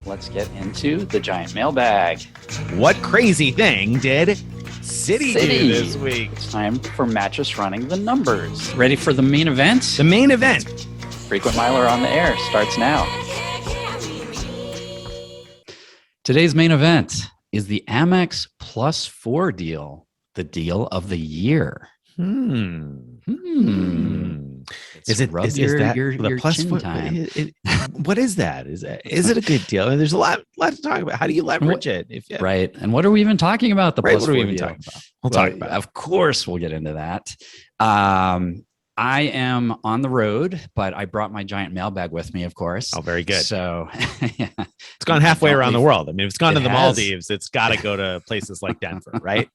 let's get into the giant mailbag. What crazy thing did Citi do this week? It's time for Mattress running the numbers. Ready for the main event? The main event. Frequent Miler on the air starts now. Today's main event is the Amex +4 deal, the deal of the year. Is it your plus chin foot? time? What is that? Is it a good deal? There's a lot to talk about. How do you leverage it? Right. And what are we even talking about? The right, +4 what are we even deal? talking about? We'll talk about it. Of course, we'll get into that. I am on the road, but I brought my giant mailbag with me, of course. Oh, very good. So yeah. It's gone halfway around the world. I mean, if it's gone to the has. Maldives, it's got to go to places like Denver, right?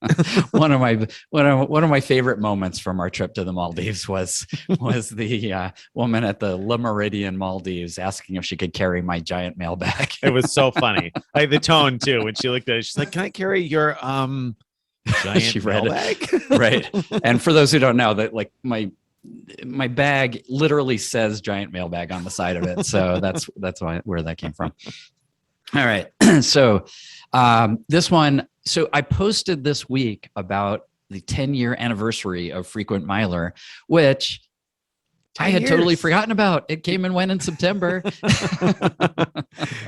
one of my favorite moments from our trip to the Maldives was the woman at the Le Méridien Maldives asking if she could carry my giant mailbag. It was so funny. Like the tone too. When she looked at it, she's like, "Can I carry your giant She read mailbag?" Right. And for those who don't know, that like my bag literally says giant mailbag on the side of it. So that's where that came from. All right. So this one, so I posted this week about the 10-year anniversary of Frequent Miler, which I had totally forgotten about. It came and went in September.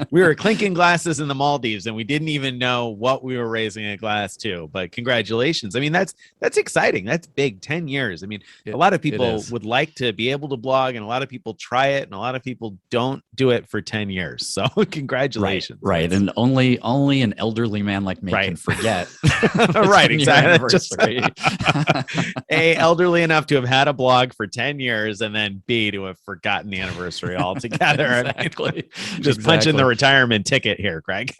We were clinking glasses in the Maldives and we didn't even know what we were raising a glass to, but congratulations. I mean, that's exciting. That's big. 10 years. I mean, a lot of people would like to be able to blog and a lot of people try it and a lot of people don't do it for 10 years. So congratulations. Right. And only an elderly man like me can forget. Right. Exactly. A, elderly enough to have had a blog for 10 years and then B, to have forgotten the anniversary altogether. Exactly. Just punching the retirement ticket here, Craig.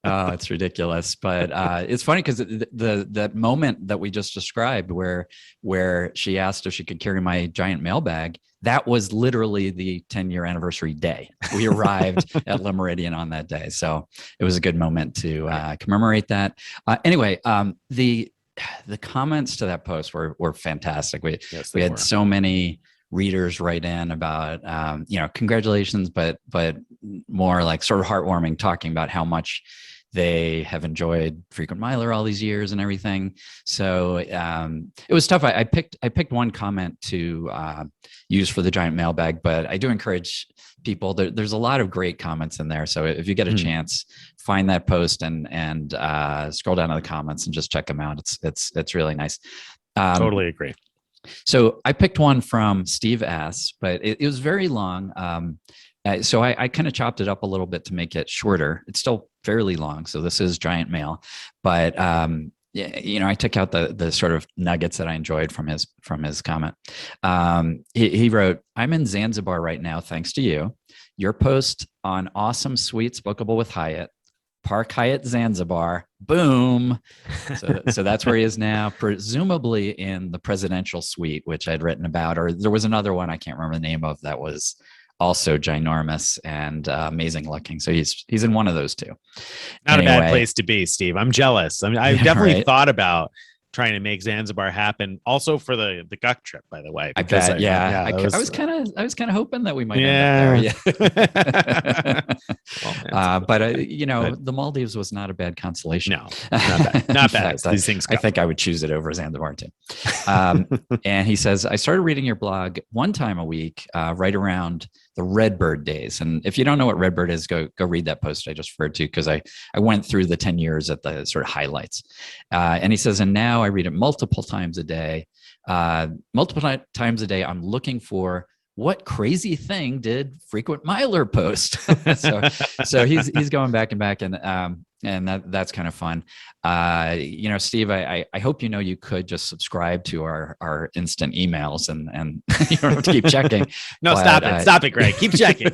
Oh, it's ridiculous. But it's funny because that moment that we just described where she asked if she could carry my giant mailbag, that was literally the 10-year anniversary day. We arrived at Le Méridien on that day. So it was a good moment to commemorate that. Anyway, the comments to that post were fantastic. We had so many readers write in about, congratulations, but more like sort of heartwarming, talking about how much they have enjoyed Frequent Miler all these years and everything. So it was tough. I picked one comment to use for the giant mailbag, but I do encourage people. There's a lot of great comments in there. So if you get a chance, find that post and scroll down to the comments and just check them out. It's really nice. Totally agree. So I picked one from Steve S., but it was very long. So I kind of chopped it up a little bit to make it shorter. It's still fairly long. So this is giant mail, but I took out the sort of nuggets that I enjoyed from his comment. He wrote, "I'm in Zanzibar right now, thanks to you. Your post on awesome suites bookable with Hyatt. Park Hyatt Zanzibar, boom." So that's where he is now, presumably in the presidential suite, which I'd written about, or there was another one I can't remember the name of that was also ginormous and amazing looking. So he's in one of those two. Not a bad place to be, Steve. I'm jealous. I mean, I've definitely thought about trying to make Zanzibar happen, also for the Guck trip, by the way. I bet. I was kind of hoping that we might end up there. But the Maldives was not a bad consolation. No, not bad. These things I think I would choose it over Zanzibar too. And he says, "I started reading your blog one time a week, right around the Redbird days. And if you don't know what Redbird is, go read that post I just referred to, because I went through the 10 years at the sort of highlights." And he says, "And now I read it multiple times a day. I'm looking for what crazy thing did Frequent Miler post?" so he's going back and that's kind of fun. Steve, I hope you could just subscribe to our instant emails and you don't have to keep checking. No, stop it, Greg. Keep checking.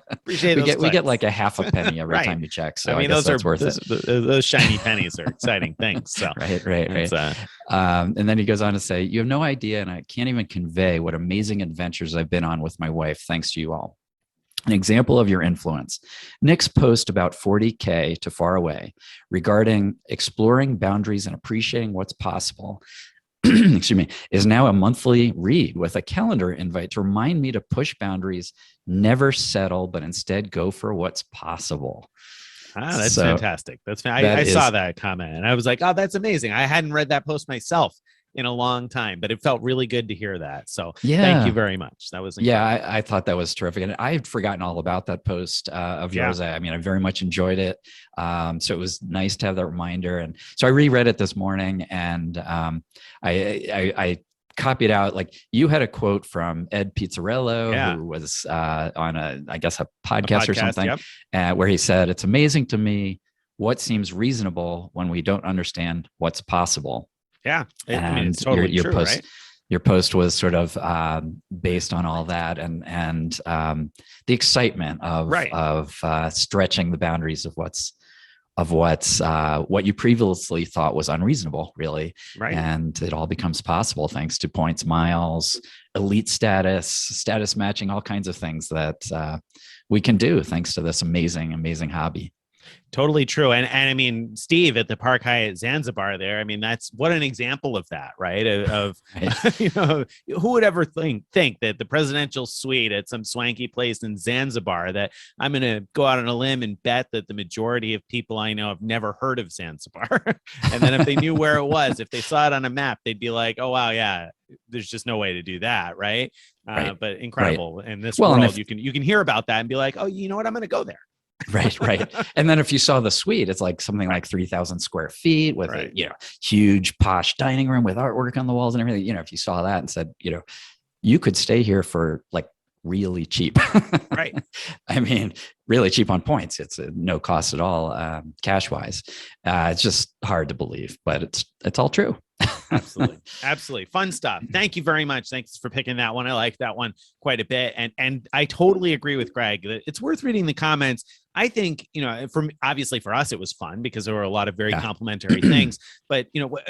Appreciate it. We get like a half a penny every time you check. So I mean, those are worth it. Those shiny pennies are exciting things. So right. And then he goes on to say, "You have no idea, and I can't even convey what amazing adventures I've been on with my wife, thanks to you all. An example of your influence. Nick's post about 40K to far away regarding exploring boundaries and appreciating what's possible excuse me, is now a monthly read with a calendar invite to remind me to push boundaries, never settle, but instead go for what's possible. Ah, that's So fantastic. that I saw is, that comment and I was like, oh, that's amazing. I hadn't read that post myself in a long time, but it felt really good to hear that. So thank you yeah. very much. That was Yeah, incredible. I thought that was terrific. And I had forgotten all about that post of Yeah. yours. I mean, I very much enjoyed it. So it was nice to have that reminder. And so I reread it this morning, and I copied out, like, you had a quote from Ed Pizzarello, Yeah. who was on I guess a A podcast or podcast. something, Yep. where he said, "It's amazing to me what seems reasonable when we don't understand what's possible." Yeah. I mean, it's And totally true, right? your post was sort of based on all that, and the excitement Right. of stretching the boundaries of what you previously thought was unreasonable, really. Right. And it all becomes possible thanks to points, miles, elite status matching, all kinds of things that we can do thanks to this amazing hobby. Totally true. And I mean, Steve at the Park Hyatt Zanzibar there, I mean, that's what an example of that, right? Of Right. you know, who would ever think that the presidential suite at some swanky place in Zanzibar, that I'm going to go out on a limb and bet that the majority of people I know have never heard of Zanzibar. And then if they knew where it was, if they saw it on a map, they'd be like, oh, wow, yeah, there's just no way to do that. Right. Right. But incredible. In this Well, and world, you can hear about that and be like, oh, you know what? I'm going to go there. Right. And then if you saw the suite, it's like something like 3,000 square feet with Right. a, huge posh dining room with artwork on the walls and everything. If you saw that and said, you could stay here for like really cheap. Right. I mean, really cheap on points. It's no cost at all, cash wise. It's just hard to believe, but it's all true. Absolutely fun stuff. Thank you very much. Thanks for picking that one. I like that one quite a bit, and I totally agree with Greg that it's worth reading the comments. I think, obviously for us it was fun because there were a lot of very complimentary things, but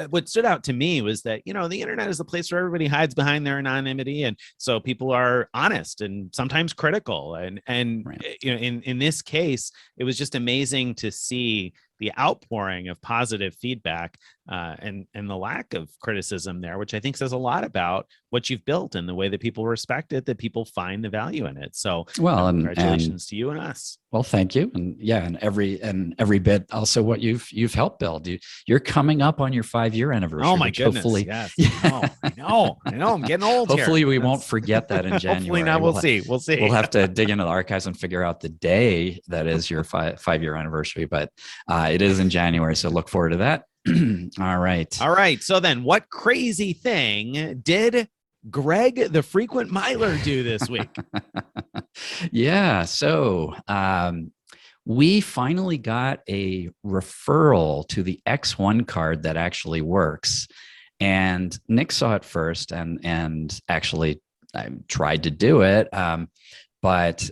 what stood out to me was that the internet is the place where everybody hides behind their anonymity, and so people are honest and sometimes critical, and Right. in this case it was just amazing to see the outpouring of positive feedback and the lack of criticism there, which I think says a lot about what you've built and the way that people respect it, that people find the value in it. So, Well, congratulations to you and us. Well, thank you. And yeah, and every bit also what you've helped build. You're coming up on your 5-year anniversary. Oh my goodness. Hopefully, yes. I know. I'm getting old. Hopefully here. we won't forget that in January. Hopefully not. We'll see. We'll have to dig into the archives and figure out the day that is your 5-year anniversary, but it is in January. So look forward to that. All right. So then what crazy thing did Greg, the frequent miler, do this week? Yeah. So we finally got a referral to the X1 card that actually works. And Nick saw it first and actually I tried to do it. But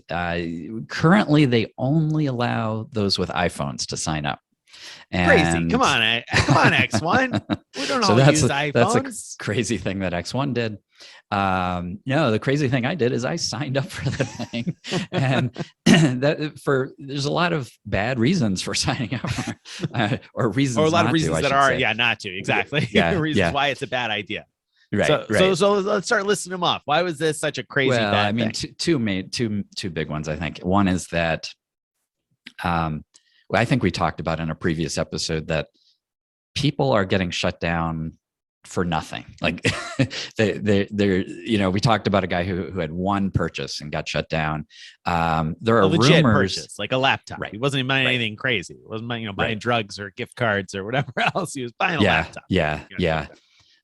currently they only allow those with iPhones to sign up. Crazy. Come on, X1. We don't all use iPhones. That's a crazy thing that X1 did. No, the crazy thing I did is I signed up for the thing, and there's a lot of bad reasons for signing up, or reasons, or a lot of reasons that are not to, exactly. Reasons why it's a bad idea. Right. So let's start listing them off. Why was this such a crazy bad thing? Two big ones, I think. One is that, I think we talked about in a previous episode that people are getting shut down for nothing. Like we talked about a guy who had one purchase and got shut down. There are legit rumors, purchase, like a laptop. Right. He wasn't even buying anything crazy. He wasn't buying drugs or gift cards or whatever else. He was buying a laptop. Yeah.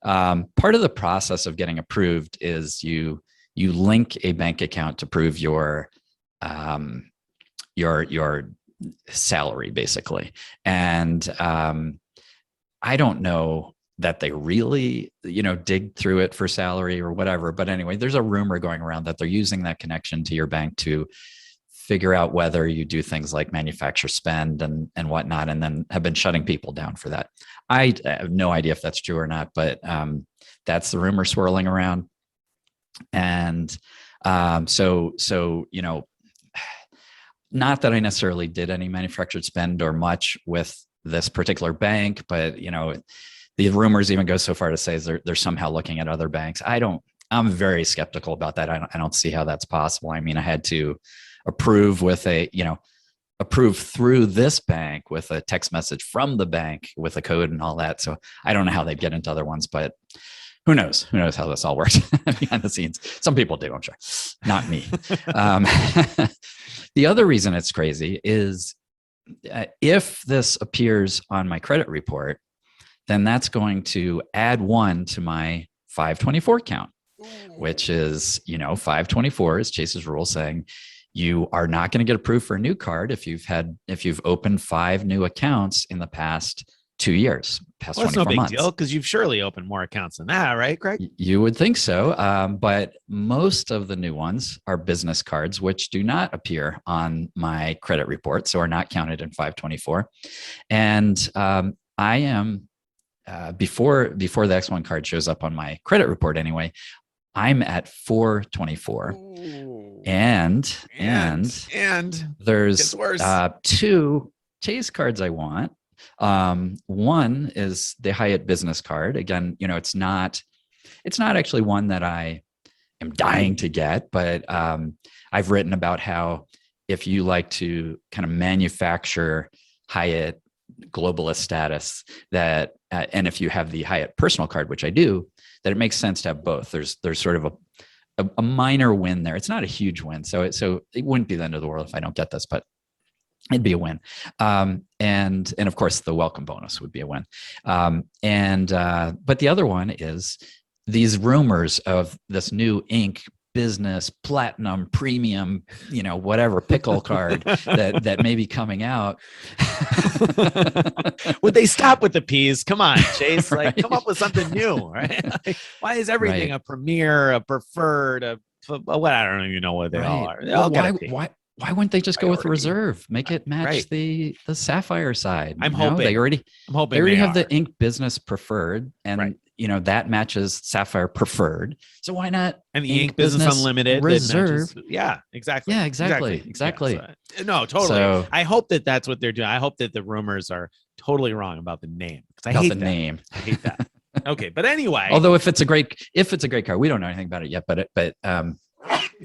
Part of the process of getting approved is you link a bank account to prove your salary, basically. And I don't know that they really, dig through it for salary or whatever. But anyway, there's a rumor going around that they're using that connection to your bank to figure out whether you do things like manufacture spend and whatnot, and then have been shutting people down for that. I have no idea if that's true or not, but that's the rumor swirling around. And so not that I necessarily did any manufactured spend or much with this particular bank, but the rumors even go so far to say they're somehow looking at other banks. I'm very skeptical about that. I don't see how that's possible. I mean, I had to approve approve through this bank with a text message from the bank with a code and all that. So I don't know how they'd get into other ones, but who knows? Who knows how this all works behind the scenes? Some people do, I'm sure. Not me. The other reason it's crazy is if this appears on my credit report, then that's going to add 1 to my 524 count, which is, 524 is Chase's rule saying you are not going to get approved for a new card if you've opened 5 new accounts in the past 2 years, past 24 months. That's no big deal because you've surely opened more accounts than that, right, Craig? You would think so. But most of the new ones are business cards, which do not appear on my credit report, so are not counted in 524. And I am, before the X1 card shows up on my credit report anyway, I'm at 424. Ooh. And there's 2 Chase cards I want. One is the Hyatt business card. Again, it's not actually one that I am dying to get, but I've written about how if you like to kind of manufacture Hyatt globalist status, that and if you have the Hyatt personal card, which I do, that it makes sense to have both. There's sort of a minor win there. It's not a huge win, so it wouldn't be the end of the world if I don't get this, but it'd be a win. And of course the welcome bonus would be a win. But the other one is these rumors of this new Inc. business platinum premium, whatever pickle card that may be coming out. Would they stop with the P's? Come on, Chase, come up with something new, right? Why is everything a premier, a preferred, what? I don't even know what they all are. They all why wouldn't they just go with reserve? Make it match the Sapphire side. I'm hoping they already have the Inc. business preferred, and that matches Sapphire preferred. So why not? And the Inc. business unlimited reserve? Yeah, exactly. Yeah, exactly. Yeah, so, no, totally. So, I hope that's what they're doing. I hope that the rumors are totally wrong about the name. I hate the name. I hate that. Okay, but anyway. Although if it's a great card, we don't know anything about it yet. But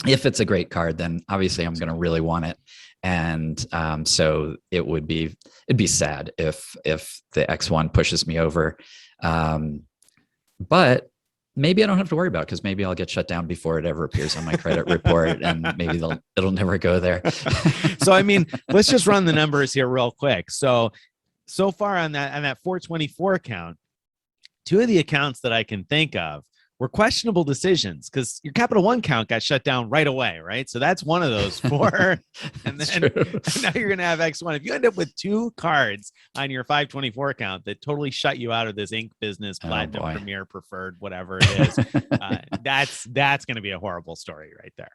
if it's a great card, then obviously I'm going to really want it. And so it'd be sad if the X1 pushes me over. But maybe I don't have to worry about it because maybe I'll get shut down before it ever appears on my credit report, and maybe it'll never go there. So, I mean, let's just run the numbers here real quick. So far on that 424 count, 2 of the accounts that I can think of were questionable decisions because your Capital One count got shut down right away, right? So that's one of those 4. And then now you're going to have X1. If you end up with 2 cards on your 524 account that totally shut you out of this Inc. business, platinum, premier, preferred, whatever it is, that's going to be a horrible story right there.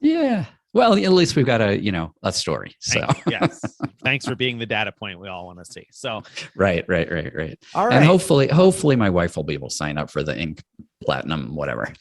Yeah. Well, at least we've got a story. So yes, thanks for being the data point we all want to see. So right. All right. And hopefully my wife will be able to sign up for the Inc. platinum, whatever.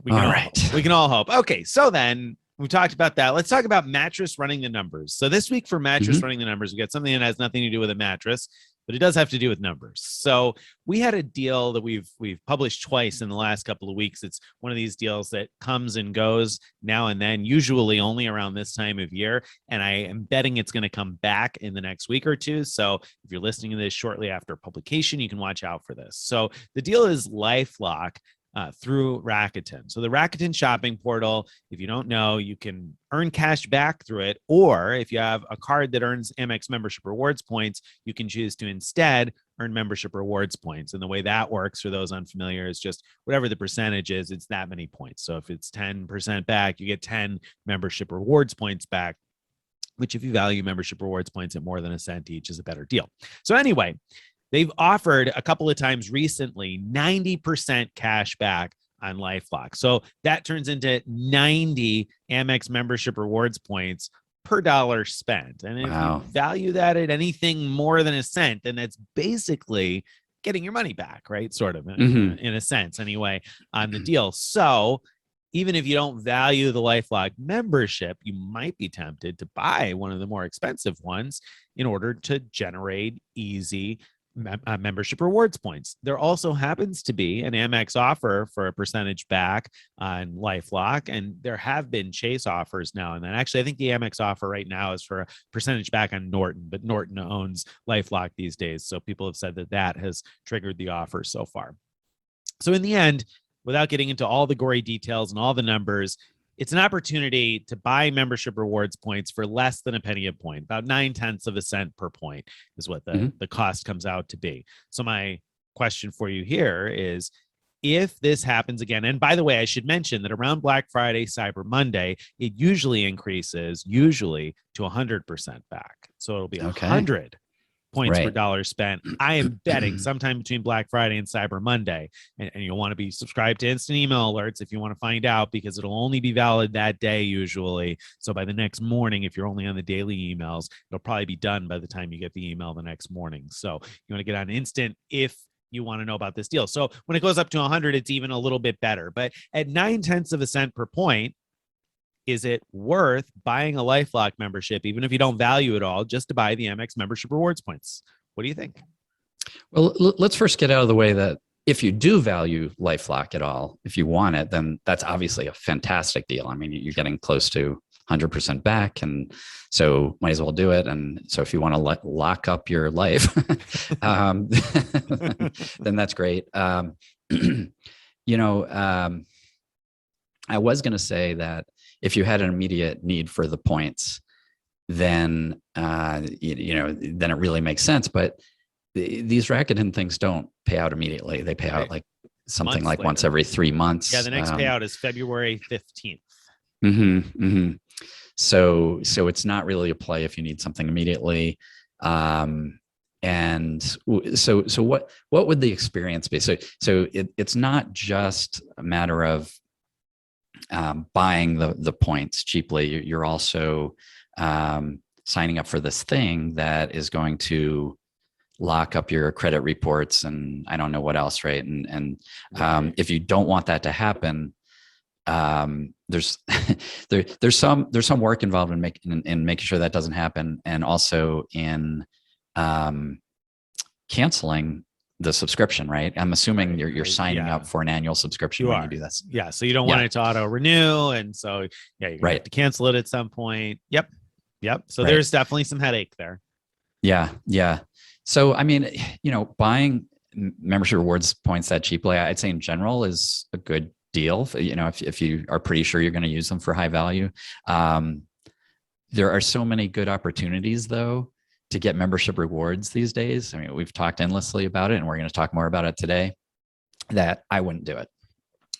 Right. We can all hope. Okay. So then we talked about that. Let's talk about Mattress running the numbers. So this week for Mattress running the numbers, we got something that has nothing to do with a mattress, but it does have to do with numbers. So we had a deal that we've published twice in the last couple of weeks. It's one of these deals that comes and goes now and then, usually only around this time of year. And I am betting it's going to come back in the next week or two. So if you're listening to this shortly after publication, you can watch out for this. So the deal is LifeLock through Rakuten. So the Rakuten shopping portal, if you don't know, you can earn cash back through it. Or if you have a card that earns Amex membership rewards points, you can choose to instead earn membership rewards points. And the way that works for those unfamiliar is just whatever the percentage is, it's that many points. So if it's 10% back, you get 10 membership rewards points back, which if you value membership rewards points at more than a cent each is a better deal. So anyway, they've offered a couple of times recently 90% cash back on LifeLock. So that turns into 90 Amex membership rewards points per dollar spent. And if you value that at anything more than a cent, then that's basically getting your money back, right? Sort of in a sense anyway on the deal. So even if you don't value the LifeLock membership, you might be tempted to buy one of the more expensive ones in order to generate easy membership rewards points. There also happens to be an Amex offer for a percentage back on LifeLock, and there have been Chase offers now and then. Actually, I think the Amex offer right now is for a percentage back on Norton, but Norton owns LifeLock these days, so people have said that that has triggered the offer so far. So in the end, without getting into all the gory details and all the numbers, it's an opportunity to buy membership rewards points for less than a penny a point. About 9/10 of a cent per point is what the cost comes out to be. So my question for you here is, if this happens again, and by the way, I should mention that around Black Friday, Cyber Monday, it usually increases to 100% back. So it'll be 100 points per dollar spent. I am betting sometime between Black Friday and Cyber Monday. And you'll want to be subscribed to instant email alerts if you want to find out, because it'll only be valid that day usually. So by the next morning, if you're only on the daily emails, it'll probably be done by the time you get the email the next morning. So you want to get on instant if you want to know about this deal. So when it goes up to 100, it's even a little bit better. But at 9/10 of a cent per point, is it worth buying a LifeLock membership, even if you don't value it all, just to buy the Amex membership rewards points? What do you think? Well, let's first get out of the way that if you do value LifeLock at all, if you want it, then that's obviously a fantastic deal. I mean, you're getting close to 100% back, and so might as well do it. And so if you want to lock up your life, then that's great. I was going to say that if you had an immediate need for the points, then then it really makes sense. But these Rakuten things don't pay out immediately. They pay out like something like once every 3 months. Yeah, the next payout is February 15th. So it's not really a play if you need something immediately. And so what would the experience be? So it's not just a matter of buying the points cheaply. You're also signing up for this thing that is going to lock up your credit reports and I don't know what else, right? And if you don't want that to happen, there's some work involved in making sure that doesn't happen, and also in canceling the subscription, right? I'm assuming you're signing up for an annual subscription when you do this. Yeah. So you don't want it to auto renew. And so, you're going to have to cancel it at some point. Yep. So there's definitely some headache there. Yeah. So, I mean, buying membership rewards points that cheaply, I'd say in general is a good deal. If you are pretty sure you're going to use them for high value. There are so many good opportunities though to get membership rewards these days. I mean, we've talked endlessly about it, and we're going to talk more about it today, that I wouldn't do it.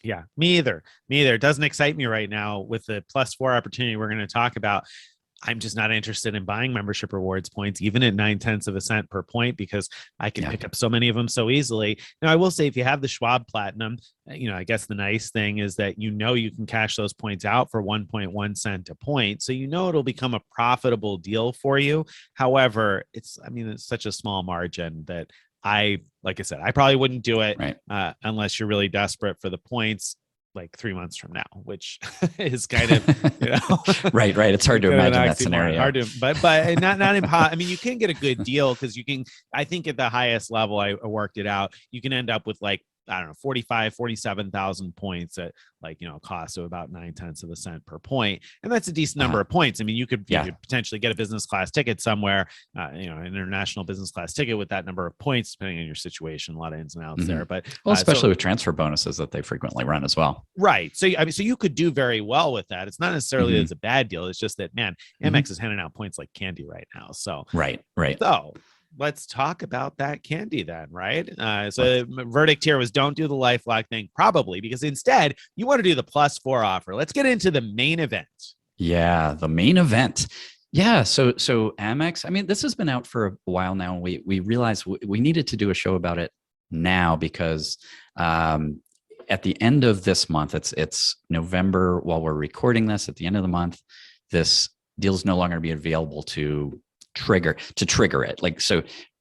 Yeah, me either. It doesn't excite me right now with the +4 opportunity we're going to talk about. I'm just not interested in buying membership rewards points, even at 9/10 of a cent per point, because I can pick up so many of them so easily. Now, I will say, if you have the Schwab Platinum, I guess the nice thing is that you can cash those points out for 1.1 cent a point. So it'll become a profitable deal for you. However, it's such a small margin that like I said, I probably wouldn't do it unless you're really desperate for the points, like 3 months from now, which is kind of, right. It's hard to imagine that scenario. But not impossible. I mean, you can get a good deal because I think at the highest level, I worked it out, you can end up with 47,000 points at a cost of about 9/10 of a cent per point. And that's a decent number of points. I mean, you could potentially get a business class ticket somewhere, an international business class ticket with that number of points, depending on your situation, a lot of ins and outs there. But especially with transfer bonuses that they frequently run as well. Right. So, so you could do very well with that. It's not necessarily that it's a bad deal. It's just that, man, Amex is handing out points like candy right now. So, right. So let's talk about that candy then, right? So the verdict here was don't do the LifeLock thing, probably, because instead you want to do the +4 offer. Let's get into the main event. Yeah, the main event. Yeah, so Amex, I mean, this has been out for a while now. We realized we needed to do a show about it now because at the end of this month, it's November while we're recording this. At the end of the month, this deal is no longer going to be available to trigger it.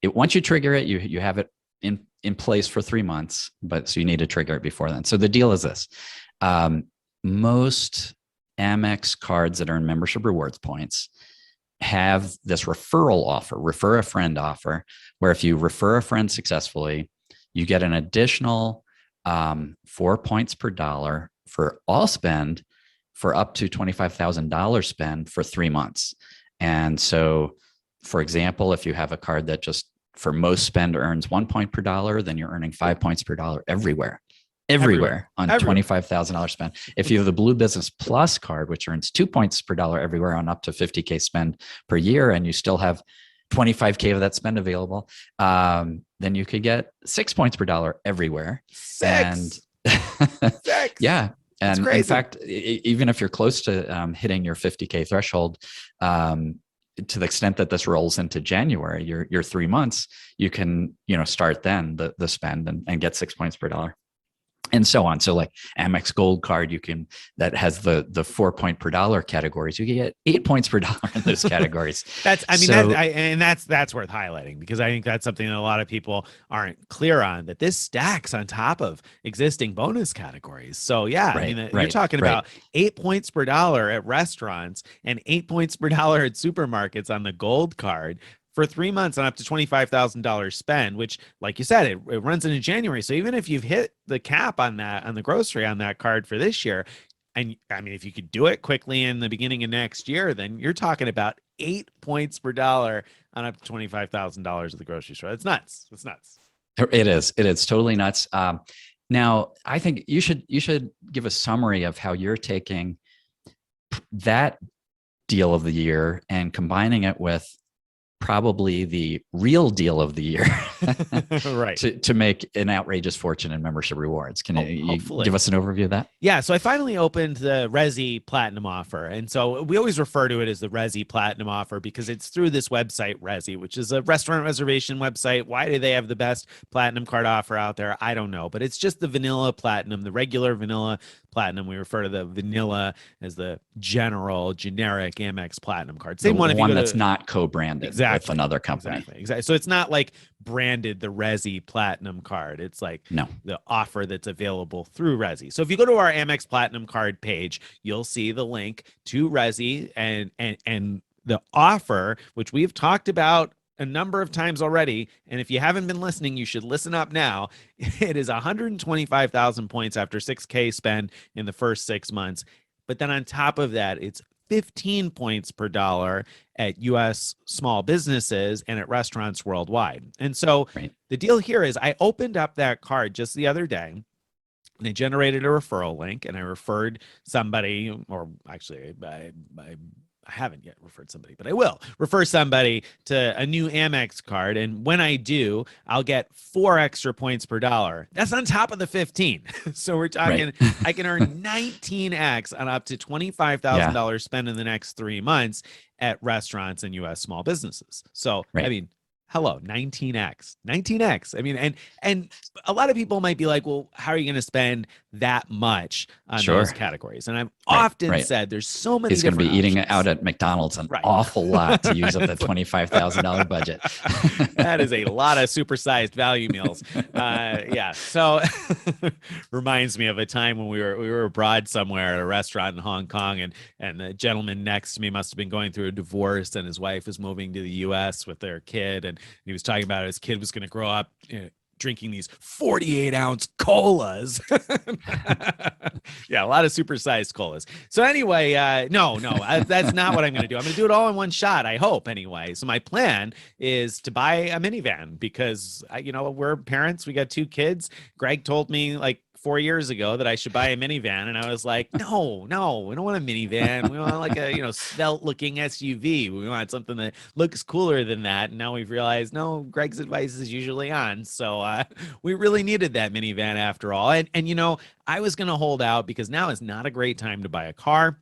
Once you trigger it, you have it in place for 3 months, but so you need to trigger it before then. So the deal is this: most Amex cards that earn membership rewards points have this referral offer, refer a friend offer, where if you refer a friend successfully, you get an additional 4 points per dollar for all spend for up to $25,000 spend for 3 months. And so, for example, if you have a card that just for most spend earns 1 point per dollar, then you're earning 5 points per dollar everywhere on $25,000 spend. If you have the Blue Business Plus card, which earns 2 points per dollar everywhere on up to 50K spend per year, and you still have 25K of that spend available, then you could get 6 points per dollar everywhere. Six. Yeah. And crazy. in fact, even if you're close to hitting your 50K threshold, to the extent that this rolls into January, your 3 months, you can, start then the spend and get 6 points per dollar. And so on. So like Amex Gold card, that has the 4 point per dollar categories. You can get 8 points per dollar in those categories. That's worth highlighting, because I think that's something that a lot of people aren't clear on, that this stacks on top of existing bonus categories. So yeah, you're talking about 8 points per dollar at restaurants and 8 points per dollar at supermarkets on the Gold card for 3 months on up to $25,000 spend, which, like you said, it runs into January. So even if you've hit the cap on the grocery on that card for this year, and I mean, if you could do it quickly in the beginning of next year, then you're talking about 8 points per dollar on up to $25,000 at the grocery store. It's nuts. It's nuts. It is. It is totally nuts. Now, I think you should give a summary of how you're taking that deal of the year and combining it with probably the real deal of the year right, to make an outrageous fortune in membership rewards. Can you give us an overview of that? Yeah, so I finally opened the Resi Platinum offer. And so we always refer to it as the Resi Platinum offer because it's through this website, Resi, which is a restaurant reservation website. Why do they have the best Platinum card offer out there? I don't know, but it's just the vanilla Platinum, the regular vanilla Platinum. We refer to the vanilla as the generic Amex Platinum card. Same one if you go that's not co-branded with another company. Exactly. So it's not like branded the Resi Platinum card. It's like the offer that's available through Resi. So if you go to our Amex Platinum card page, you'll see the link to Resi and the offer, which we've talked about a number of times already. And if you haven't been listening, you should listen up now. It is 125,000 points after 6K spend in the first 6 months. But then on top of that, it's 15 points per dollar at U.S. small businesses and at restaurants worldwide. And so the deal here is I opened up that card just the other day, and I generated a referral link, and I referred somebody, or actually I haven't yet referred somebody, but I will refer somebody to a new Amex card. And when I do, I'll get 4 extra points per dollar. That's on top of the 15. So we're talking, I can earn 19x on up to $25,000 spent in the next 3 months at restaurants and U.S. small businesses. So, I mean, hello, 19x. I mean, and a lot of people might be like, well, how are you going to spend that much on those categories? And I've often said there's so many. He's going to be eating out at McDonald's an awful lot to use up the $25,000 budget. That is a lot of supersized value meals. So reminds me of a time when we were abroad somewhere at a restaurant in Hong Kong, and the gentleman next to me must have been going through a divorce, and his wife was moving to the U.S. with their kid, and he was talking about his kid was going to grow up drinking these 48-ounce colas. A lot of supersized colas. So anyway, no, that's not what I'm going to do. I'm going to do it all in one shot, I hope, anyway. So my plan is to buy a minivan because, we're parents. We got 2 kids. Greg told me like 4 years ago that I should buy a minivan. And I was like, no, we don't want a minivan. We want like a, svelte looking SUV. We want something that looks cooler than that. And now we've realized, no, Greg's advice is usually on. So we really needed that minivan after all. And I was going to hold out because now is not a great time to buy a car.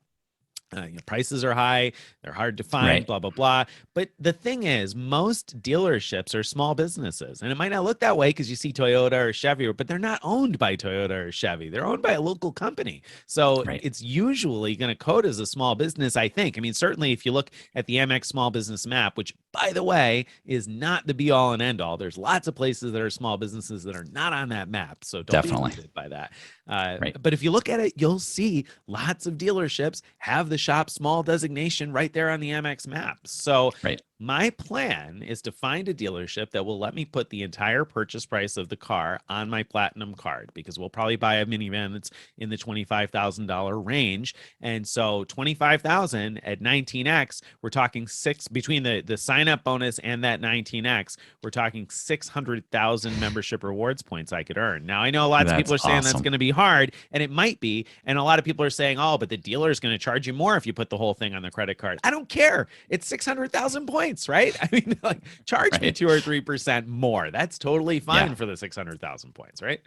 Prices are high, they're hard to find, blah, blah, blah. But the thing is, most dealerships are small businesses. And it might not look that way because you see Toyota or Chevy, but they're not owned by Toyota or Chevy. They're owned by a local company. So it's usually going to code as a small business, I think. I mean, certainly if you look at the Amex small business map, which, by the way, is not the be all and end all. There's lots of places that are small businesses that are not on that map. So don't be limited by that. But if you look at it, you'll see lots of dealerships have the shop small designation right there on the Amex map. So Right. my plan is to find a dealership that will let me put the entire purchase price of the car on my platinum card, because we'll probably buy a minivan that's in the $25,000 range. And so 25,000 at 19x, we're talking between the sign up bonus and that 19x, we're talking 600,000 membership rewards points I could earn. Now, I know lots of people are saying that's going to be hard, and it might be. And a lot of people are saying, oh, but the dealer is going to charge you more if you put the whole thing on the credit card. I don't care. It's 600,000 points. Right? I mean, like, charge me 2 or 3% more. That's totally fine for the 600,000 points, right?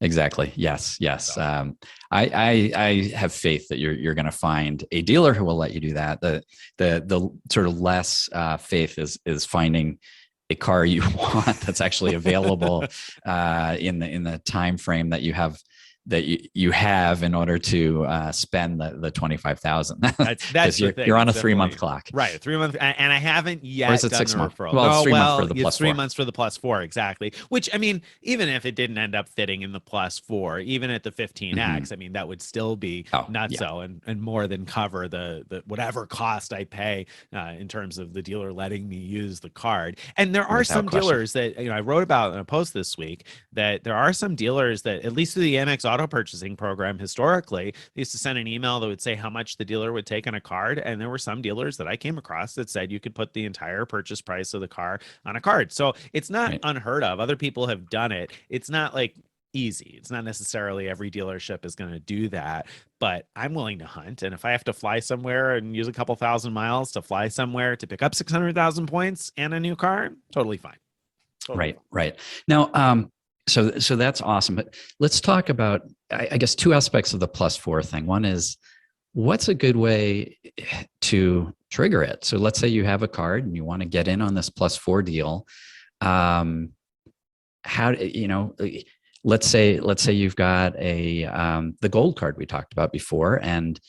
Exactly. Yes. I have faith that you're going to find a dealer who will let you do that. The sort of less faith is finding a car you want that's actually available in the time frame that you have in order to spend the 25,000. That's the thing. You're on a 3-month clock, right? A 3-month, and I haven't yet. Or is it done 6 the months? referral. Well, it's 3 months for the plus 4. 3 months for the plus 4, exactly. Which, I mean, even if it didn't end up fitting in the plus 4, even at the 15x, I mean, that would still be nutso and more than cover the whatever cost I pay in terms of the dealer letting me use the card. And there are some dealers that I wrote about in a post this week, that there are some dealers that, at least through the Amex auto purchasing program, historically, they used to send an email that would say how much the dealer would take on a card. And there were some dealers that I came across that said you could put the entire purchase price of the car on a card. So it's not unheard of. Other people have done it. It's not like easy. It's not necessarily every dealership is going to do that, but I'm willing to hunt. And if I have to fly somewhere and use a couple thousand miles to fly somewhere to pick up 600,000 points and a new car, totally fine. Right. Now, so that's awesome. But let's talk about, I guess, 2 aspects of the plus 4 thing. One is, what's a good way to trigger it? So let's say you have a card and you want to get in on this plus 4 deal. Let's say you've got the gold card we talked about before, and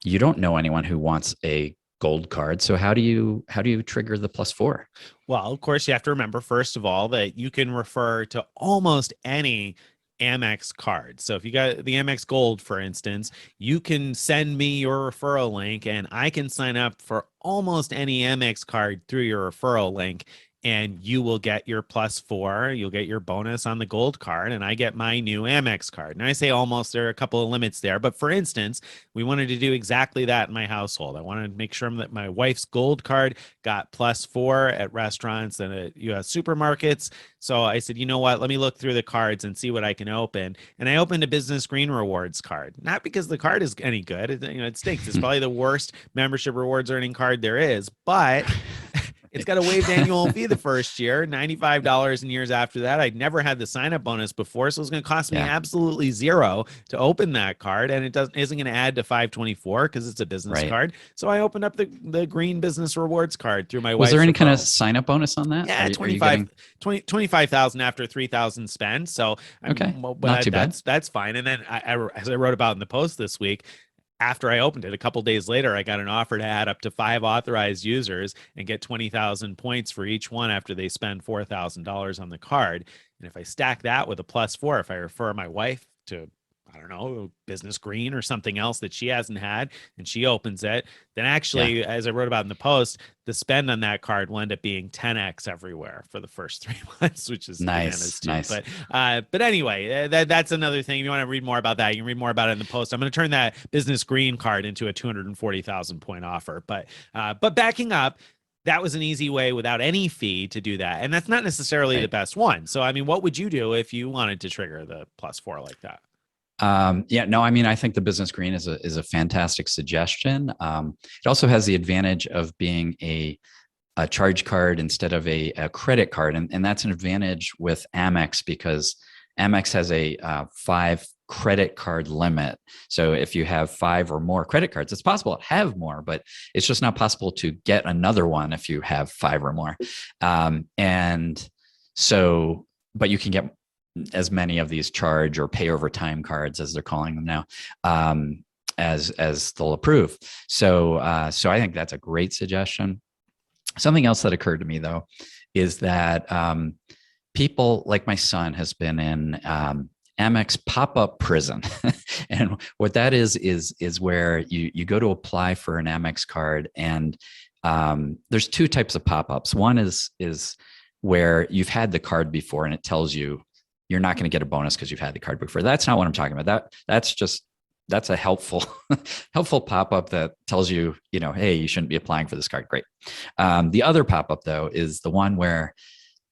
you don't know anyone who wants a gold card. So how do you trigger the plus 4? Well, of course, you have to remember, first of all, that you can refer to almost any Amex card. So if you got the Amex Gold, for instance, you can send me your referral link and I can sign up for almost any Amex card through your referral link. And you will get your plus 4, you'll get your bonus on the gold card, and I get my new Amex card. And I say almost, there are a couple of limits there. But for instance, we wanted to do exactly that in my household. I wanted to make sure that my wife's gold card got plus 4 at restaurants and at US supermarkets. So I said, you know what, let me look through the cards and see what I can open. And I opened a Business Green Rewards card, not because the card is any good. It stinks. It's probably the worst membership rewards earning card there is, but it's got a waived annual fee the first year, $95 in years after that. I'd never had the sign-up bonus before, so it's going to cost me absolutely $0 to open that card, and it isn't going to add to $524 because it's a business card. So I opened up the green business rewards card through my wife's. Was there any kind of sign-up bonus on that? Yeah, 25,000 after 3,000 spent. So not too bad. That's fine. And then as I wrote about in the post this week, after I opened it, a couple days later, I got an offer to add up to 5 authorized users and get 20,000 points for each one after they spend $4,000 on the card. And if I stack that with a plus 4, if I refer my wife to, I don't know, Business Green or something else that she hasn't had, and she opens it, then actually, as I wrote about in the post, the spend on that card will end up being 10x everywhere for the first 3 months, which is bananas too. Nice. But anyway, that's another thing. If you want to read more about that, you can read more about it in the post. I'm going to turn that Business Green card into a 240,000 point offer. But backing up, that was an easy way without any fee to do that. And that's not necessarily the best one. So, I mean, what would you do if you wanted to trigger the plus 4 like that? I think the Business Green is a fantastic suggestion. It also has the advantage of being a charge card instead of a credit card. And that's an advantage with Amex because Amex has a 5 credit card limit. So if you have 5 or more credit cards, it's possible to have more, but it's just not possible to get another one if you have 5 or more. But you can get as many of these charge or pay over time cards, as they're calling them now, as they'll approve. So I think that's a great suggestion. Something else that occurred to me though, is that people like my son has been in Amex pop-up prison. And what that is where you go to apply for an Amex card, and there's two types of pop-ups. One is where you've had the card before and it tells you you're not going to get a bonus because you've had the card before. That's not what I'm talking about. That's a helpful helpful pop-up that tells you, hey, you shouldn't be applying for this card. Great. The other pop-up though is the one where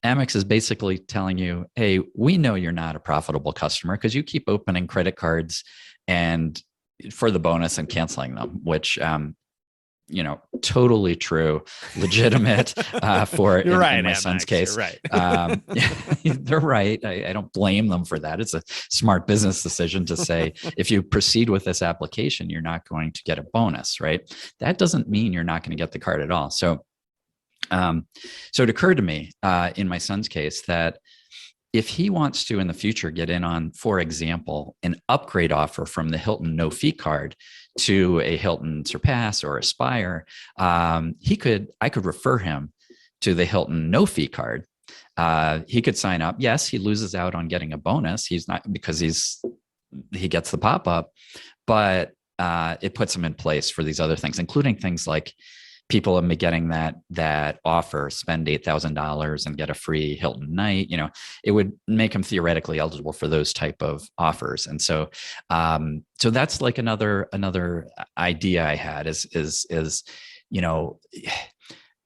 Amex is basically telling you, hey, we know you're not a profitable customer because you keep opening credit cards and for the bonus and canceling them, which totally true, legitimate for You're right, in my Amex, son's case. You're right. They're right. I don't blame them for that. It's a smart business decision to say, if you proceed with this application, you're not going to get a bonus, right? That doesn't mean you're not going to get the card at all. So it occurred to me in my son's case that if he wants to in the future get in on, for example, an upgrade offer from the Hilton no fee card to a Hilton Surpass or Aspire, I could refer him to the Hilton no fee card. He could sign up. Yes, he loses out on getting a bonus. He's not, because he gets the pop-up, but it puts him in place for these other things, including things like people have been getting that offer, spend $8,000 and get a free Hilton night. It would make him theoretically eligible for those type of offers. And so that's like another idea I had is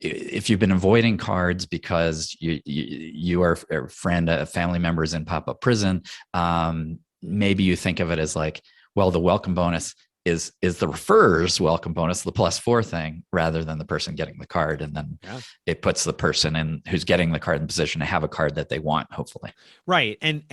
if you've been avoiding cards because you are a friend, a family member is in pop-up prison, maybe you think of it as like, well, the welcome bonus is the referrer's welcome bonus, the +4 thing, rather than the person getting the card. And then it puts the person who's getting the card in position to have a card that they want, hopefully. Right. And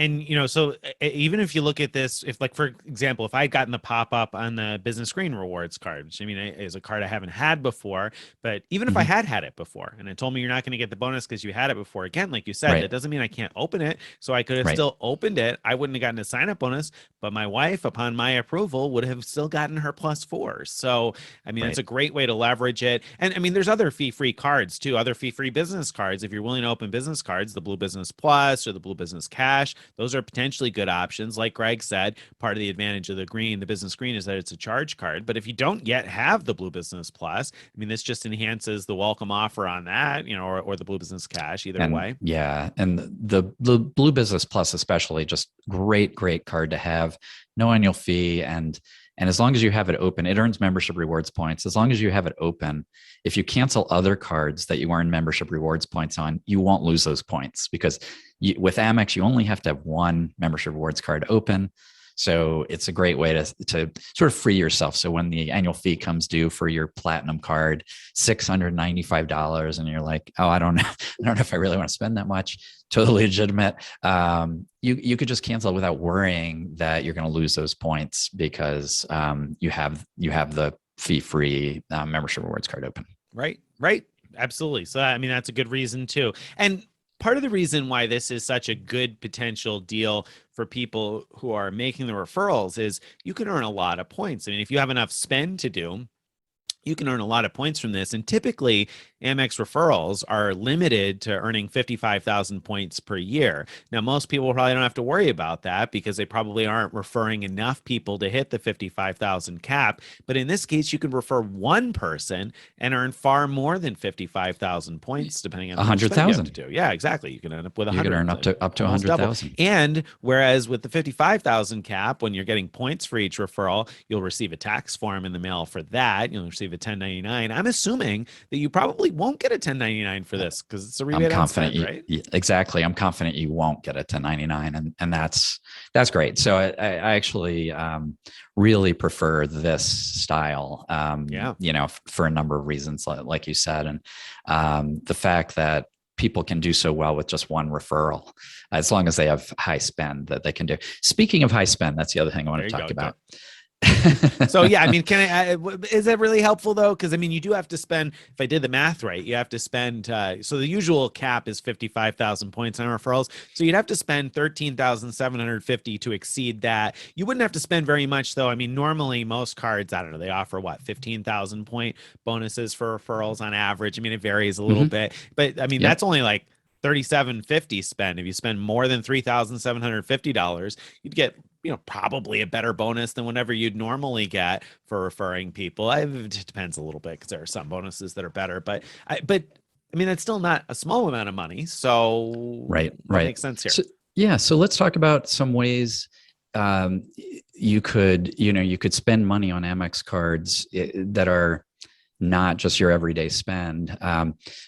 so even if you look at this, if like, for example, if I'd gotten the pop-up on the business green rewards card, which is a card I haven't had before, but even if I had it before and it told me you're not going to get the bonus because you had it before, again, like you said, that doesn't mean I can't open it. So I could have still opened it. I wouldn't have gotten a sign-up bonus, but my wife, upon my approval, would have still gotten her +4. So, it's a great way to leverage it. And there's other fee-free cards too, other fee-free business cards. If you're willing to open business cards, the Blue Business Plus or the Blue Business Cash, those are potentially good options. Like Greg said, part of the advantage of the business green is that it's a charge card. But if you don't yet have the Blue Business Plus, this just enhances the welcome offer on that, or the Blue Business Cash, either way. Yeah. And the Blue Business Plus, especially, just great card to have. No annual fee. And as long as you have it open, it earns membership rewards points. As long as you have it open, if you cancel other cards that you earn membership rewards points on, you won't lose those points, because with Amex, you only have to have one membership rewards card open. So it's a great way to sort of free yourself. So when the annual fee comes due for your platinum card, $695, and you're like, oh, I don't know if I really want to spend that much. Totally legitimate. You could just cancel it without worrying that you're going to lose those points, because you have the fee-free membership rewards card open. Right. Absolutely. So that's a good reason too. And part of the reason why this is such a good potential deal for people who are making the referrals is you can earn a lot of points. If you have enough spend to do, you can earn a lot of points from this. And typically, Amex referrals are limited to earning 55,000 points per year. Now, most people probably don't have to worry about that because they probably aren't referring enough people to hit the 55,000 cap. But in this case, you can refer one person and earn far more than 55,000 points, depending on 100,000. Yeah, exactly. You can end up with 100. You can earn up to 100,000. And whereas with the 55,000 cap, when you're getting points for each referral, you'll receive a tax form in the mail for that. You'll receive a 1099. I'm assuming that you probably won't get a 1099 for this because it's a rebate on spend, right? Exactly. I'm confident you won't get a 1099, and that's great. So I actually really prefer this style, for a number of reasons, like you said, and the fact that people can do so well with just one referral, as long as they have high spend that they can do. Speaking of high spend, that's the other thing I want to talk about. So yeah, is that really helpful though? Because you do have to spend, if I did the math right, you have to spend, so the usual cap is 55,000 points on referrals. So you'd have to spend 13,750 to exceed that. You wouldn't have to spend very much though. Normally most cards, I don't know, they offer 15,000 point bonuses for referrals on average. It varies a little bit, but that's only like $3,750 spend. If you spend more than $3,750, you'd get probably a better bonus than whatever you'd normally get for referring people. It depends a little bit because there are some bonuses that are better, but I mean, that's still not a small amount of money. So Right. what makes sense here? So, yeah. So let's talk about some ways um, you could, you could spend money on Amex cards that are not just your everyday spend.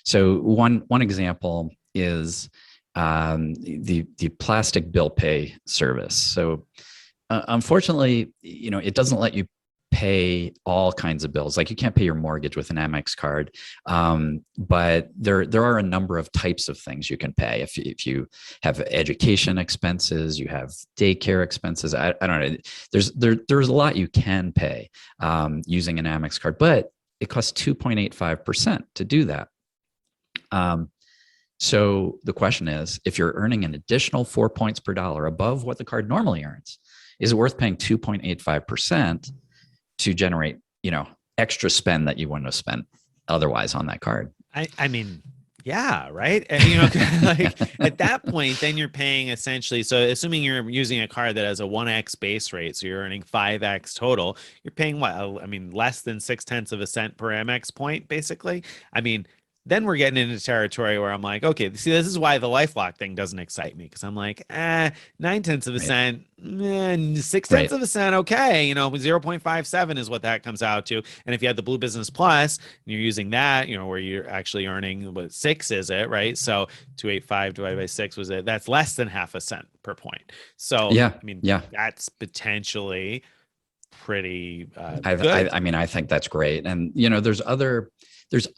So one example is the plastic bill pay service. So unfortunately, it doesn't let you pay all kinds of bills. Like you can't pay your mortgage with an Amex card, but there are a number of types of things you can pay. If you have education expenses, you have daycare expenses. I don't know. There's a lot you can pay using an Amex card, but it costs 2.85% to do that. So the question is, if you're earning an additional 4 points per dollar above what the card normally earns, is it worth paying 2.85% to generate, extra spend that you wouldn't have spent otherwise on that card? I mean, yeah, right. And, like at that point, then you're paying essentially. So assuming you're using a card that has a 1x base rate, so you're earning 5x total, you're paying what? I mean, less than 0.6 of a cent per Amex point, basically. I mean, then we're getting into territory where I'm like, okay, see, this is why the LifeLock thing doesn't excite me, because I'm like, 0.9 of a cent, 0.6 of a cent, okay, 0.57 is what that comes out to. And if you had the Blue Business Plus, and you're using that, where you're actually earning what 6 is it, right? So 285 divided by 6 was it? That's less than 0.5 cent per point. So Yeah, I mean, yeah. that's potentially pretty good. I mean, I think that's great. And there's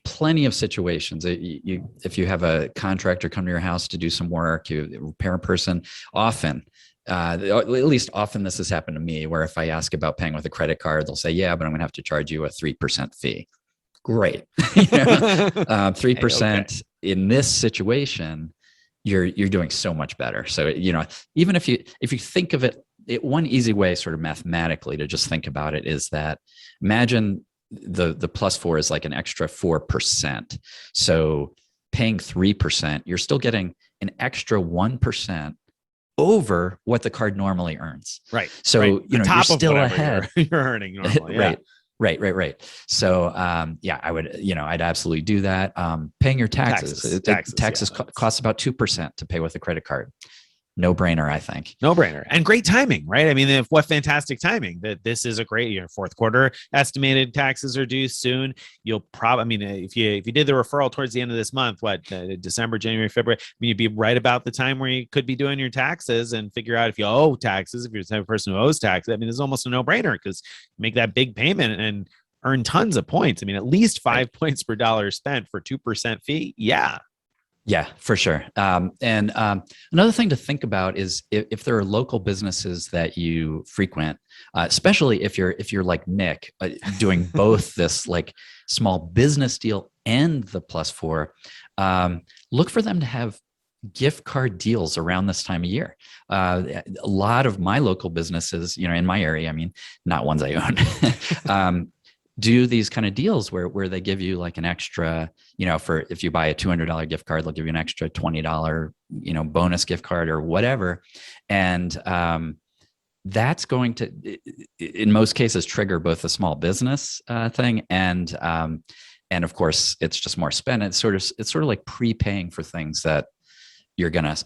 plenty of situations. If you have a contractor come to your house to do some work, you repair a person, often. At least often this has happened to me, where if I ask about paying with a credit card, they'll say, yeah, but I'm going to have to charge you a 3% fee. Great. 3% in this situation, you're doing so much better. So, even if you think of it, one easy way sort of mathematically to just think about it is that imagine the +4 is like an extra 4%. So paying 3%, you're still getting an extra 1% over what the card normally earns. Right. So, right. you're still ahead. You're earning normally. Yeah. Right. So, I would, I'd absolutely do that. Paying your taxes costs about 2% to pay with a credit card. No brainer, I think. No brainer, and great timing, right? I mean, what fantastic timing that this is a great year. Fourth quarter estimated taxes are due soon. You'll probably, I mean, if you did the referral towards the end of this month, December, January, February, I mean, you'd be right about the time where you could be doing your taxes and figure out if you owe taxes. If you're the type of person who owes taxes, I mean, it's almost a no brainer because make that big payment and earn tons of points. I mean, at least 5 points per dollar spent for 2% fee. Yeah. Yeah, for sure. And another thing to think about is if there are local businesses that you frequent, especially if you're like Nick, doing both this like small business deal and the +4, look for them to have gift card deals around this time of year. A lot of my local businesses, in my area, I mean, not ones I own, do these kind of deals where they give you like an extra, for if you buy a $200 gift card, they'll give you an extra $20, bonus gift card or whatever. And that's going to, in most cases, trigger both a small business thing and of course it's just more spend. It's sort of like prepaying for things that you're going to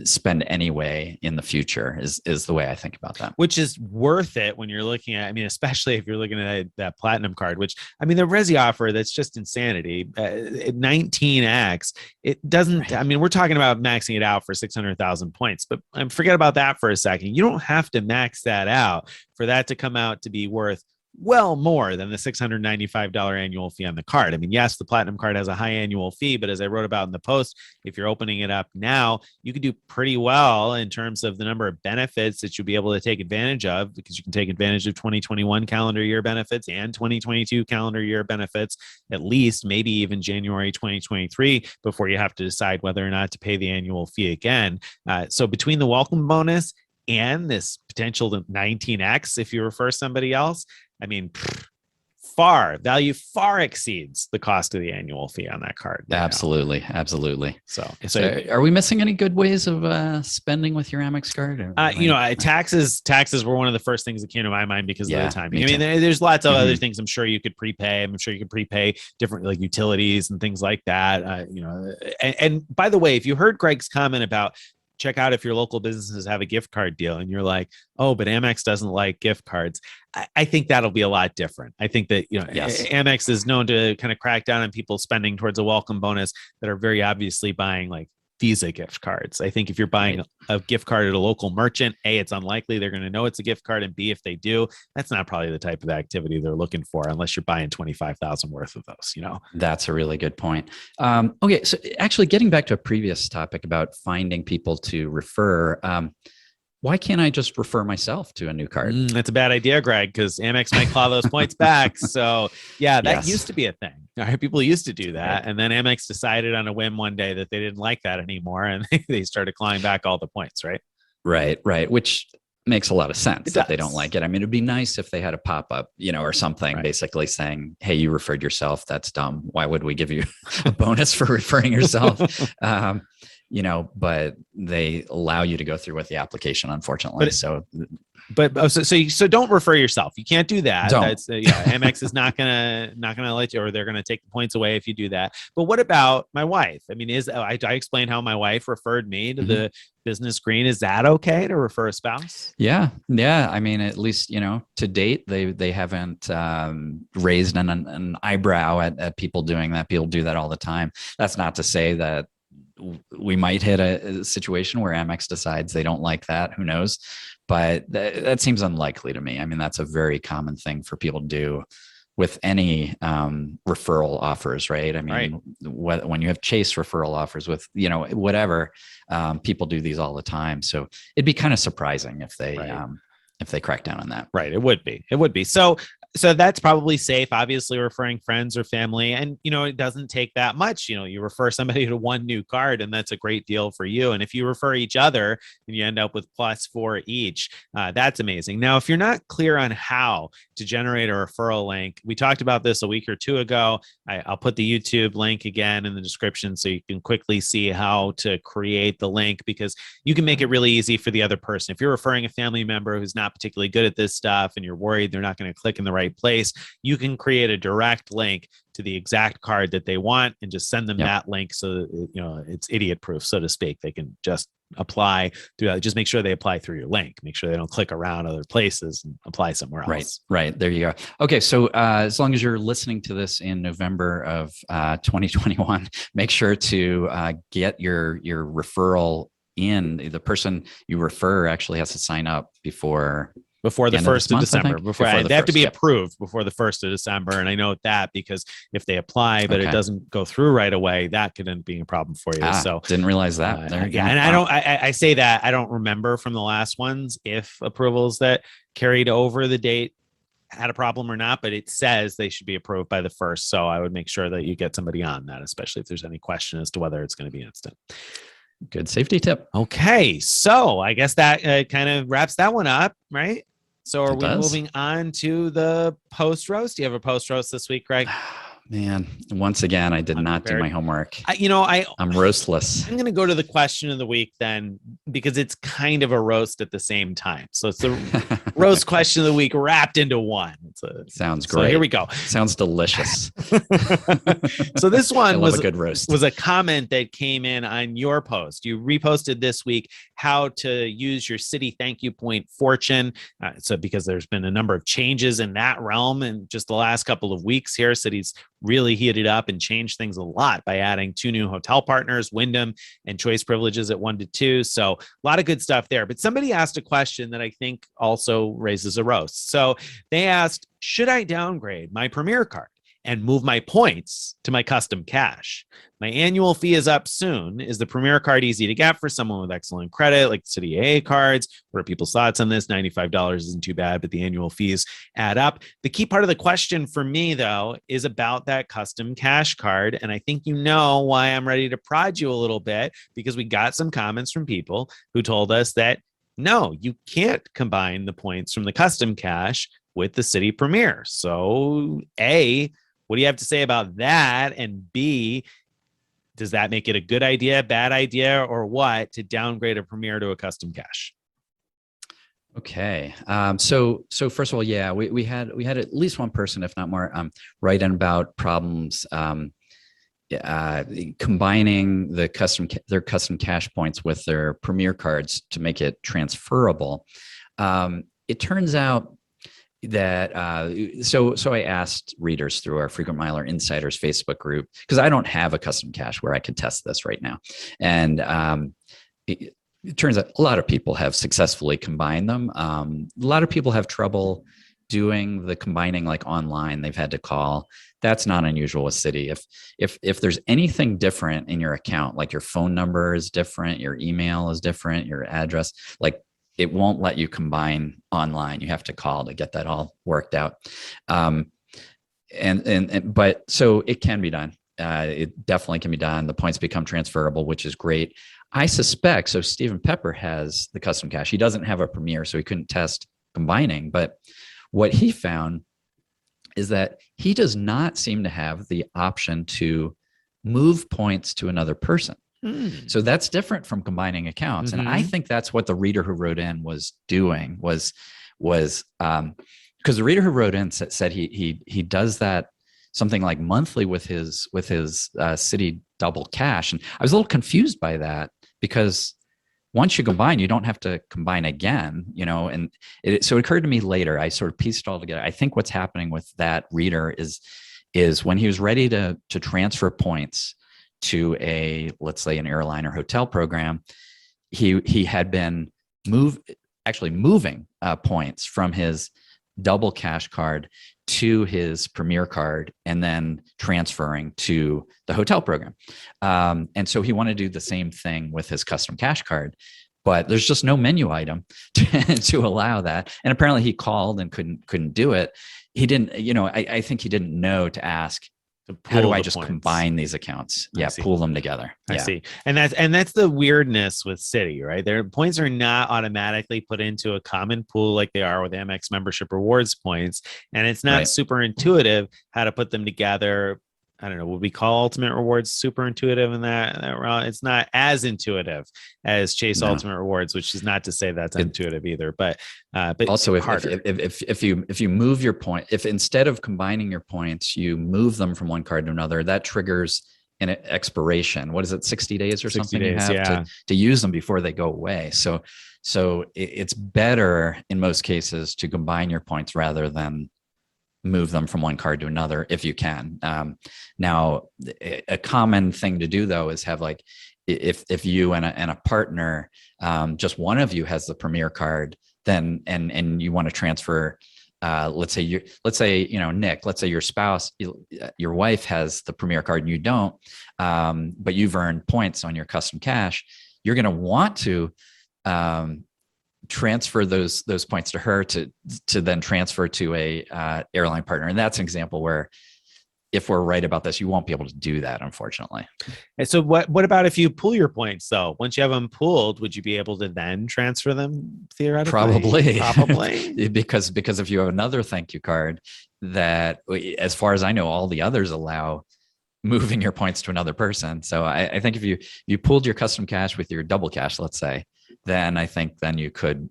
spend anyway in the future is the way I think about that. Which is worth it when you're looking at, I mean, especially if you're looking at that platinum card, which, I mean, the Resi offer, that's just insanity. 19X, it doesn't, right. I mean, we're talking about maxing it out for 600,000 points, but forget about that for a second. You don't have to max that out for that to come out to be worth well more than the $695 annual fee on the card. I mean, yes, the platinum card has a high annual fee, but as I wrote about in the post, if you're opening it up now, you could do pretty well in terms of the number of benefits that you'll be able to take advantage of, because you can take advantage of 2021 calendar year benefits and 2022 calendar year benefits, at least maybe even January 2023, before you have to decide whether or not to pay the annual fee again. So between the welcome bonus and this potential 19X, if you refer somebody else, I mean, value far exceeds the cost of the annual fee on that card. Absolutely. So are we missing any good ways of spending with your Amex card? Taxes were one of the first things that came to my mind because of the timing. I mean, too. there's lots of other things I'm sure you could prepay. I'm sure you could prepay different like utilities and things like that. And by the way, if you heard Greg's comment about check out if your local businesses have a gift card deal and you're like, oh, but Amex doesn't like gift cards. I think that'll be a lot different. I think that, Amex is known to kind of crack down on people spending towards a welcome bonus that are very obviously buying like Visa gift cards. I think if you're buying a gift card at a local merchant, A, it's unlikely they're going to know it's a gift card. And B, if they do, that's not probably the type of activity they're looking for unless you're buying 25,000 worth of those, That's a really good point. Okay. So actually getting back to a previous topic about finding people to refer, why can't I just refer myself to a new card? That's a bad idea, Greg, because Amex might claw those points back. So that used to be a thing. All right, people used to do that. Right. And then Amex decided on a whim one day that they didn't like that anymore. And they started clawing back all the points, right? Right. Which makes a lot of sense that they don't like it. I mean, it'd be nice if they had a pop-up, or something basically saying, hey, you referred yourself. That's dumb. Why would we give you a bonus for referring yourself? But they allow you to go through with the application, unfortunately. So don't refer yourself. You can't do that. That's Amex is not gonna let you, or they're gonna take the points away if you do that. But what about my wife? I mean, I explained how my wife referred me to the business green. Is that okay to refer a spouse? Yeah. I mean, at least to date, they haven't raised an eyebrow at people doing that. People do that all the time. That's not to say that we might hit a situation where Amex decides they don't like that. Who knows? But that seems unlikely to me. I mean, that's a very common thing for people to do with any referral offers, right? I mean, when you have Chase referral offers with, whatever, people do these all the time. So it'd be kind of surprising if they crack down on that. Right. It would be. So that's probably safe, obviously referring friends or family. And, it doesn't take that much. You refer somebody to one new card and that's a great deal for you. And if you refer each other and you end up with +4 each, that's amazing. Now, if you're not clear on how to generate a referral link, we talked about this a week or two ago. I'll put the YouTube link again in the description so you can quickly see how to create the link, because you can make it really easy for the other person. If you're referring a family member who's not particularly good at this stuff and you're worried they're not going to click in the right place, you can create a direct link to the exact card that they want and just send them that link. So it's idiot proof, so to speak. They can just apply through that. Just make sure they apply through your link. Make sure they don't click around other places and apply somewhere else. Right. There you go. Okay. So as long as you're listening to this in November of 2021, make sure to get your referral in. The person you refer actually has to sign up before the 1st of December. They have to be approved before the 1st of December. And I know that because if they apply, but it doesn't go through right away, that could end up being a problem for you. So didn't realize that. And I say that I don't remember from the last ones if approvals that carried over the date had a problem or not, but it says they should be approved by the 1st. So I would make sure that you get somebody on that, especially if there's any question as to whether it's going to be instant. Good safety tip. Okay. So I guess that kind of wraps that one up, right? So are we moving on to the post roast? Do you have a post roast this week, Greg? Man, once again, I did not do my homework. I'm roastless. I'm going to go to the question of the week then, because it's kind of a roast at the same time. So it's the roast question of the week wrapped into one. Sounds great. So here we go. Sounds delicious. So this one was a good roast. Was a comment that came in on your post. You reposted this week how to use your Citi thank you point fortune. So because there's been a number of changes in that realm in just the last couple of weeks here, Citi's really heated up and changed things a lot by adding 2 new hotel partners, Wyndham and Choice Privileges at 1 to 2. So a lot of good stuff there. But somebody asked a question that I think also raises a roast. So they asked, should I downgrade my Premier card and move my points to my custom cash? My annual fee is up soon. Is the Premier card easy to get for someone with excellent credit, like Citi AA cards? What are people's thoughts on this? $95 isn't too bad, but the annual fees add up. The key part of the question for me, though, is about that custom cash card. And I think you know why I'm ready to prod you a little bit, because we got some comments from people who told us that, no, you can't combine the points from the custom cash with the Citi Premier. So A, what do you have to say about that? And B, does that make it a good idea, bad idea, or what to downgrade a Premier to a custom cash? Okay. So first of all, yeah, we had at least one person, if not more, write in about problems combining their custom cash points with their Premier cards to make it transferable. It turns out that so I asked readers through our Frequent Miler Insiders Facebook group, because I don't have a custom cash where I could test this right now, and it turns out a lot of people have successfully combined them. A lot of people have trouble doing the combining like online. They've had to call. That's not unusual with Citi. If there's anything different in your account, like your phone number is different, your email is different, your address, like it won't let you combine online. You have to call to get that all worked out. But so it can be done. It definitely can be done. The points become transferable, which is great. I suspect, so Stephen Pepper has the custom cash. He doesn't have a Premier, so he couldn't test combining. But what he found is that he does not seem to have the option to move points to another person. So that's different from combining accounts. And I think that's what the reader who wrote in was doing was because the reader who wrote in said he does that something like monthly with his Citi double cash. And I was a little confused by that, because once you combine, you don't have to combine again, and so it occurred to me later. I sort of pieced it all together. I think what's happening with that reader is when he was ready to transfer points to let's say an airline or hotel program, he had been moving points from his double cash card to his Premier card and then transferring to the hotel program. And so he wanted to do the same thing with his custom cash card, but there's just no menu item to allow that. And apparently he called and couldn't do it. He didn't, I think he didn't know to ask, how do I just combine these accounts? Yeah, pool them together. I see. And that's the weirdness with Citi, right? Their points are not automatically put into a common pool like they are with Amex membership rewards points. And it's not super intuitive how to put them together. I don't know, would we call Ultimate Rewards super intuitive in that it's not as intuitive as Chase Ultimate Rewards, which is not to say that's intuitive either, but also if you move your point, if instead of combining your points, you move them from one card to another, that triggers an expiration. What is it, 60 days or 60 something days, you have to use them before they go away. So it's better in most cases to combine your points rather than move them from one card to another if you can. Now, a common thing to do though is have like, if you and a partner, just one of you has the Premier card, then and you want to transfer. Let's say Nick. Let's say your spouse, your wife has the Premier card and you don't, but you've earned points on your custom cash. You're going to want to transfer those points to her to then transfer to a airline partner. And that's an example where if we're right about this, you won't be able to do that, unfortunately. And so what about if you pool your points though? Once you have them pooled, would you be able to then transfer them theoretically? Probably. because if you have another thank you card that, as far as I know, all the others allow moving your points to another person. So I think if you pooled your custom cash with your double cash, let's say, then I think then you could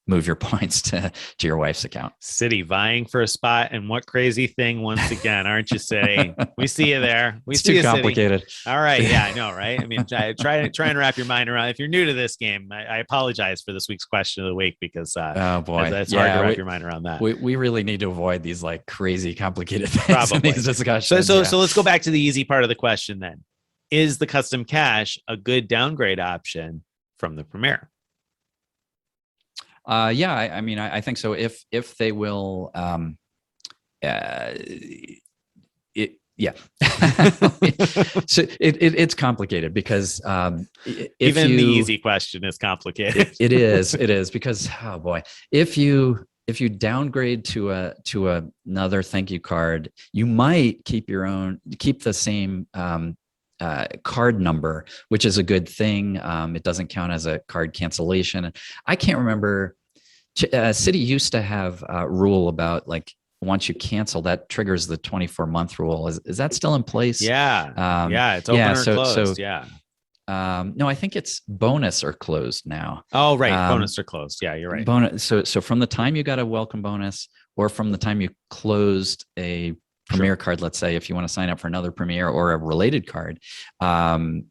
move your points to your wife's account. Citi vying for a spot, and what crazy thing once again, aren't you, Citi? We see you there. It's too complicated. Citi. All right, yeah, I know, right? I mean, try and wrap your mind around. If you're new to this game, I apologize for this week's question of the week because oh boy, it's hard to wrap your mind around that. We really need to avoid these like crazy complicated things in these discussions. So let's go back to the easy part of the question then. Is the custom cash a good downgrade option from the Premier? Yeah, I mean, I think so. If they will, yeah. So it's complicated because even the easy question is complicated. It is because, oh boy, if you downgrade to another thank you card, you might keep the same card number, which is a good thing. It doesn't count as a card cancellation. I can't remember Citi used to have a rule about like once you cancel, that triggers the 24-month rule. Is that still in place? Yeah. Yeah. It's open Yeah. or closed. Yeah. No, I think it's bonus or closed now. Oh, right. Bonus or closed. Yeah, you're right. Bonus. So from the time you got a welcome bonus, or from the time you closed a Premier card, let's say, if you want to sign up for another Premier or a related card, then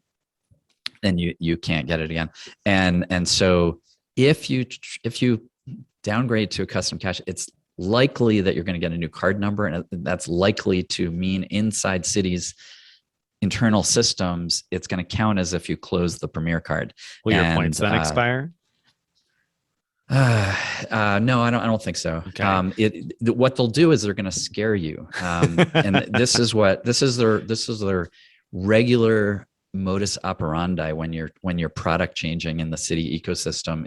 you can't get it again. And so if you downgrade to a custom cash, it's likely that you're going to get a new card number, and that's likely to mean inside Citi's internal systems, it's going to count as if you close the Premier card. Will your points then expire? No, I don't think so. Okay. What they'll do is they're going to scare you, and this is their regular modus operandi when you're product changing in the Citi ecosystem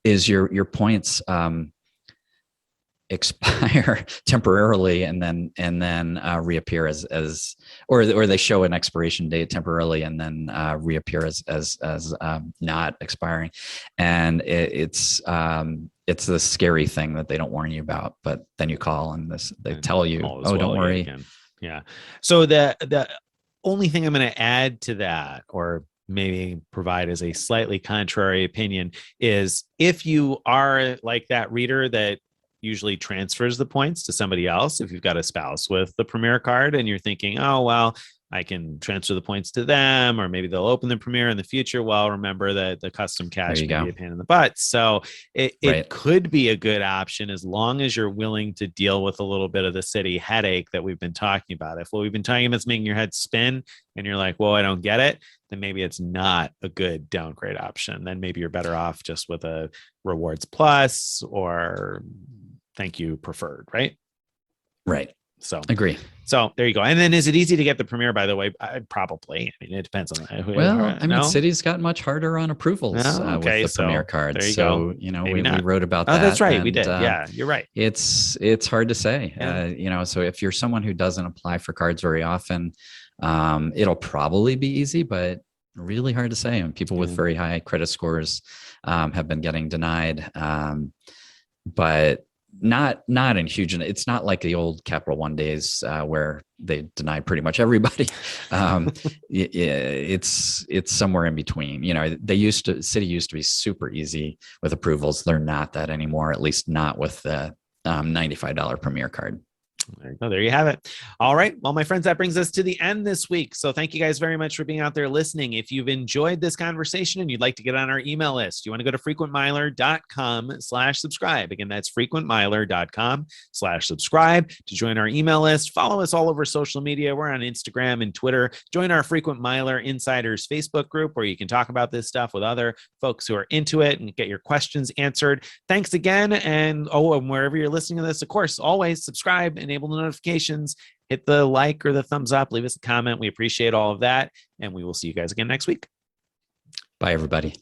is your points expire temporarily and then reappear as or they show an expiration date temporarily and then reappear as not expiring, and it's the scary thing that they don't warn you about, but then you call and they tell you, oh, don't worry. Yeah. So the only thing I'm going to add to that, or maybe provide as a slightly contrary opinion, is if you are like that reader that usually transfers the points to somebody else, if you've got a spouse with the Premier card and you're thinking, oh, well, I can transfer the points to them, or maybe they'll open the Premier in the future. Well, remember that the custom cash can be a pain in the butt. So it could be a good option as long as you're willing to deal with a little bit of the Citi headache that we've been talking about. If what we've been talking about is making your head spin and you're like, well, I don't get it, then maybe it's not a good downgrade option. Then maybe you're better off just with a Rewards Plus or Thank You Preferred, right? Right. So agree. So there you go. And then is it easy to get the Premier, by the way? Probably. I mean, it depends on who. Well, I mean, Citi's got much harder on approvals with the Premier card. There you go. We wrote about that. Oh, that's right. We did. Yeah, you're right. It's hard to say. Yeah. So if you're someone who doesn't apply for cards very often, it'll probably be easy, but really hard to say. And people with very high credit scores have been getting denied. But not in huge. It's not like the old Capital One days where they denied pretty much everybody. It's somewhere in between. Citi used to be super easy with approvals. They're not that anymore, at least not with the $95 Premier card. There you have it. All right. Well, my friends, that brings us to the end this week. So thank you guys very much for being out there listening. If you've enjoyed this conversation and you'd like to get on our email list, you want to go to frequentmiler.com/subscribe. Again, that's frequentmiler.com/subscribe to join our email list. Follow us all over social media. We're on Instagram and Twitter. Join our Frequent Miler Insiders Facebook group where you can talk about this stuff with other folks who are into it and get your questions answered. Thanks again. And wherever you're listening to this, of course, always subscribe, enable the notifications, hit the like or the thumbs up, leave us a comment. We appreciate all of that. And we will see you guys again next week. Bye, everybody.